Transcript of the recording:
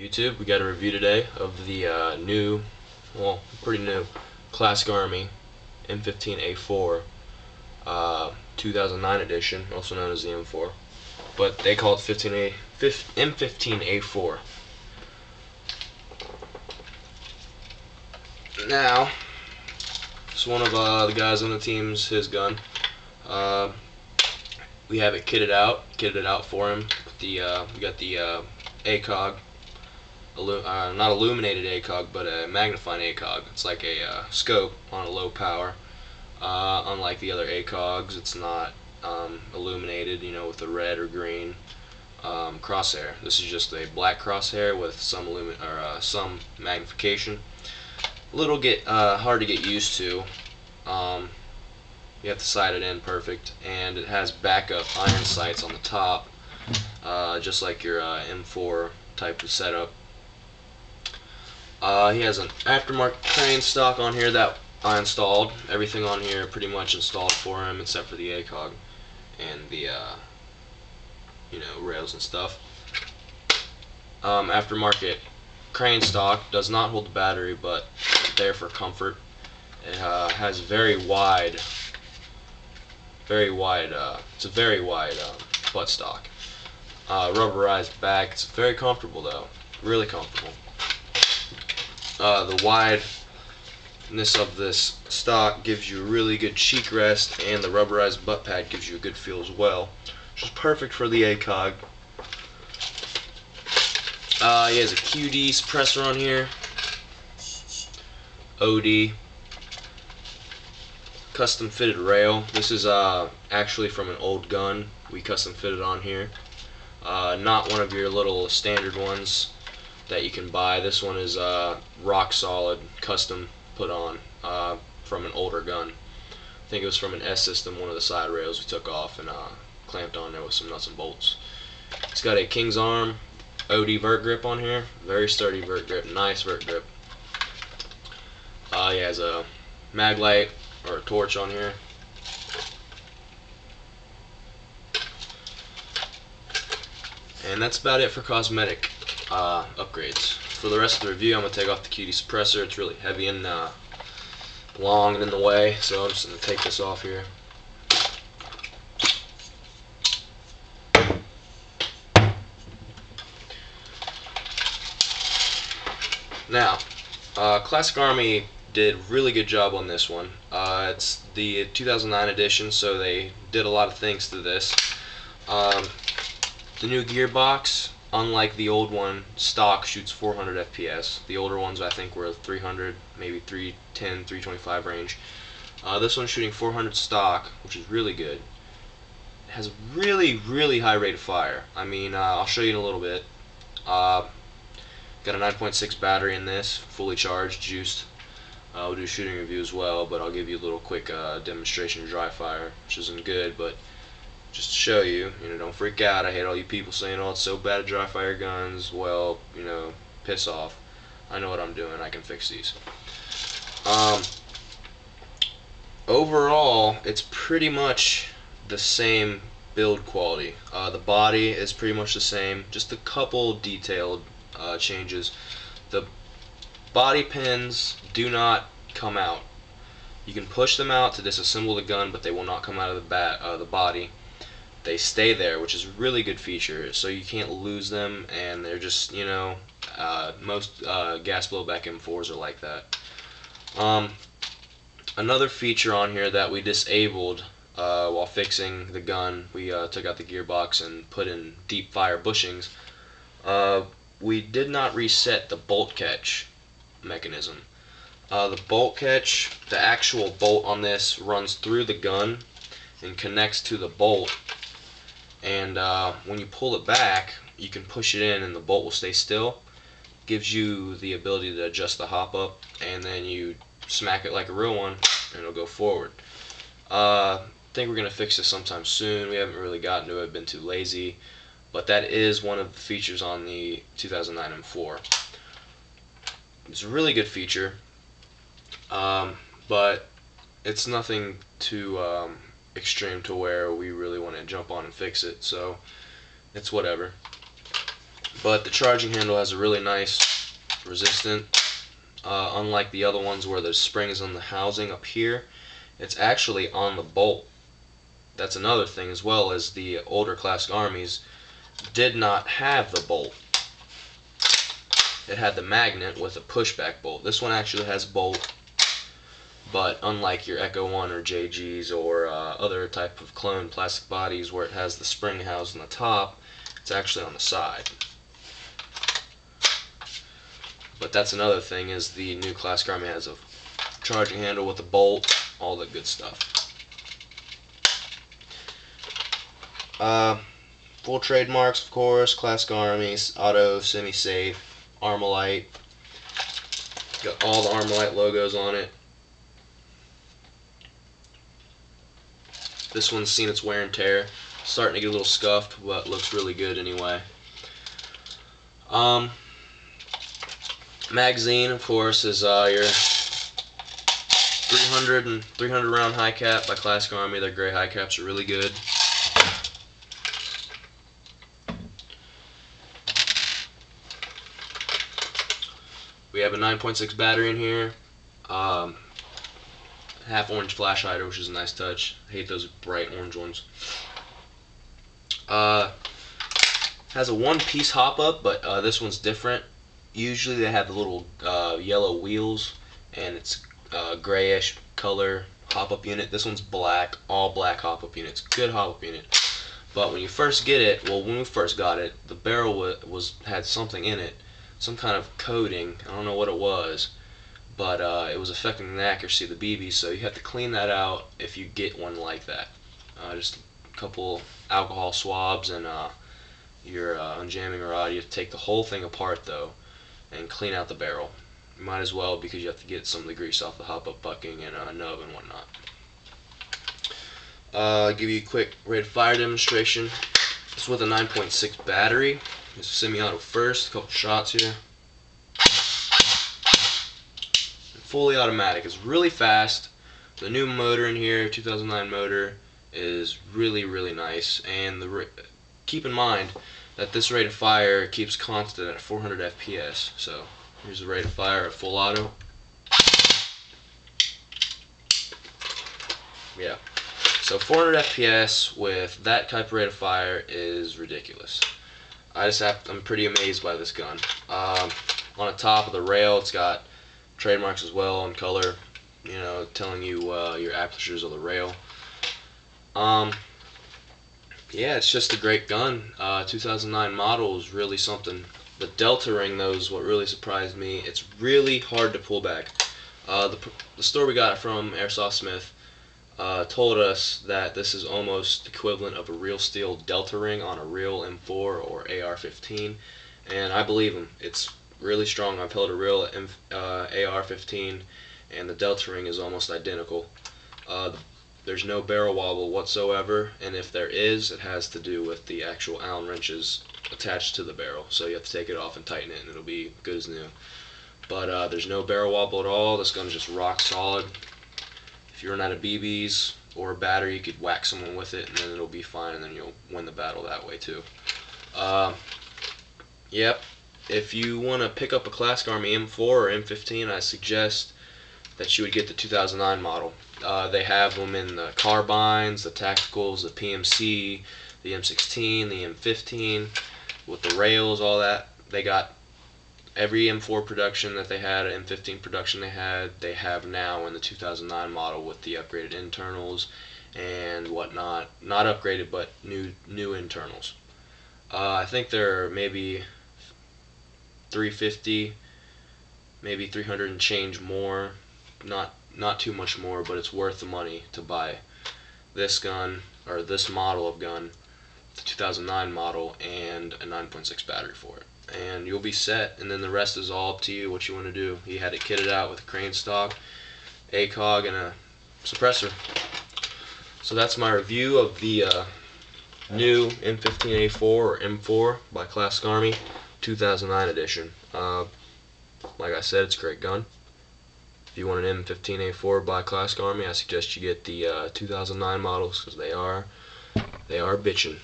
YouTube, we got a review today of the pretty new Classic Army M15A4 2009 edition, also known as the M4, but they call it M15A4. Now, it's one of the guys on the team's his gun. We have it kitted out for him. We got the ACOG. Not illuminated ACOG, but a magnifying ACOG. It's like a scope on a low power. Unlike the other ACOGs, it's not illuminated, with a red or green crosshair. This is just a black crosshair with some some magnification. A little hard to get used to. You have to sight it in perfect, and it has backup iron sights on the top, just like your M4 type of setup. He has an aftermarket crane stock on here that I installed. Everything on here pretty much installed for him except for the ACOG and the rails and stuff. Aftermarket crane stock does not hold the battery, but there for comfort. It has very wide it's a very wide butt stock. Rubberized back. It's very comfortable though, really comfortable. The wideness of this stock gives you a really good cheek rest, and the rubberized butt pad gives you a good feel as well, which is perfect for the ACOG. He has a QD suppressor on here, OD, custom fitted rail. This is actually from an old gun we custom fitted on here, not one of your little standard ones that you can buy. This one is rock solid, custom put on from an older gun. I think it was from an S system, one of the side rails we took off and clamped on there with some nuts and bolts. It's got a King's Arm OD vert grip on here, very sturdy vert grip, nice vert grip. He has a mag light or a torch on here. And that's about it for cosmetic upgrades. For the rest of the review, I'm going to take off the QD suppressor. It's really heavy and long and in the way, so I'm just going to take this off here. Now, Classic Army did a really good job on this one. It's the 2009 edition, so they did a lot of things to this. The new gearbox, unlike the old one, stock shoots 400 FPS. The older ones I think were 300, maybe 310, 325 range. This one's shooting 400 stock, which is really good. It has a really high rate of fire. I mean, I'll show you in a little bit. Got a 9.6 battery in this, fully charged, juiced. We'll do a shooting review as well, but I'll give you a little quick demonstration of dry fire, which isn't good, but just to show you, don't freak out. I hate all you people saying, oh, it's so bad at dry fire guns. Well, piss off. I know what I'm doing. I can fix these. Overall, it's pretty much the same build quality. The body is pretty much the same, just a couple detailed changes. The body pins do not come out. You can push them out to disassemble the gun, but they will not come out of the body. They stay there, which is a really good feature, so you can't lose them, and they're just, most gas blowback M4s are like that. Another feature on here that we disabled while fixing the gun, we took out the gearbox and put in deep fire bushings. We did not reset the bolt catch mechanism. The bolt catch, the actual bolt on this runs through the gun and connects to the bolt, and when you pull it back, you can push it in and the bolt will stay still. Gives you the ability to adjust the hop up, and then you smack it like a real one and it'll go forward. I think we're going to fix this sometime soon. We haven't really gotten to it, been too lazy, but that is one of the features on the 2009 M4. It's a really good feature, but it's nothing too extreme to where we really want to jump on and fix it, so it's whatever. But the charging handle has a really nice resistance. Unlike the other ones where there's springs on the housing up here, it's actually on the bolt. That's another thing, as well as the older Classic Armies did not have the bolt. It had the magnet with a pushback bolt. This one actually has bolt, but unlike your Echo 1 or JGs or other type of clone plastic bodies where it has the spring housed on the top, it's actually on the side. But that's another thing, is the new Classic Army has a charging handle with a bolt, all the good stuff. Full trademarks, of course, Classic Armies, Auto, Semi-Safe, Armalite. Got all the Armalite logos on it. This one's seen its wear and tear. Starting to get a little scuffed, but looks really good anyway. Magazine, of course, is your 300 round high cap by Classic Army. Their gray high caps are really good. We have a 9.6 battery in here. Half orange flash hider, which is a nice touch. I hate those bright orange ones. Has a one-piece hop-up, but this one's different. Usually they have the little yellow wheels, and it's grayish color hop-up unit. This one's black, all black hop-up unit. It's a good hop-up unit. But when you first get it, well, when we first got it, the barrel had something in it, some kind of coating. I don't know what it was, but it was affecting the accuracy of the BB, so you have to clean that out if you get one like that. Just a couple alcohol swabs, and you're unjamming a rod. You have to take the whole thing apart, though, and clean out the barrel. You might as well, because you have to get some of the grease off the hop-up bucking and nub and whatnot. I'll give you a quick rate of fire demonstration. It's with a 9.6 battery. It's semi-auto first, a couple shots here. Fully automatic. It's really fast. The new motor in here, 2009 motor, is really, really nice. And keep in mind that this rate of fire keeps constant at 400 FPS. So here's the rate of fire at full auto. Yeah. So 400 FPS with that type of rate of fire is ridiculous. I'm pretty amazed by this gun. On the top of the rail, it's got trademarks as well in color, you know, telling you your apertures of the rail. Yeah, it's just a great gun. 2009 model is really something. The Delta ring, though, is what really surprised me. It's really hard to pull back. The store we got it from, Airsoft Smith, told us that this is almost equivalent of a real steel Delta ring on a real M4 or AR-15, and I believe him. It's really strong. I've held a real AR-15, and the Delta ring is almost identical. There's no barrel wobble whatsoever, and if there is, it has to do with the actual Allen wrenches attached to the barrel. So you have to take it off and tighten it, and it'll be good as new. But there's no barrel wobble at all. This gun's just rock solid. If you run out of BBs or a battery, you could whack someone with it, and then it'll be fine, and then you'll win the battle that way too. Yep. If you want to pick up a Classic Army M4 or M15, I suggest that you would get the 2009 model. They have them in the carbines, the tacticals, the PMC, the M16, the M15, with the rails, all that. They got every M4 production that they had, M15 production they have now in the 2009 model with the upgraded internals and whatnot. Not upgraded, but new internals. I think they're maybe 350, maybe 300 and change more. Not too much more, but it's worth the money to buy this gun, or this model of gun, the 2009 model, and a 9.6 battery for it. And you'll be set, and then the rest is all up to you what you want to do. He had it kitted out with a crane stock, ACOG, and a suppressor. So that's my review of the new M15A4 or M4 by Classic Army 2009 edition. Like I said, it's a great gun. If you want an M15A4 by Classic Army, I suggest you get the 2009 models, because they are bitchin'.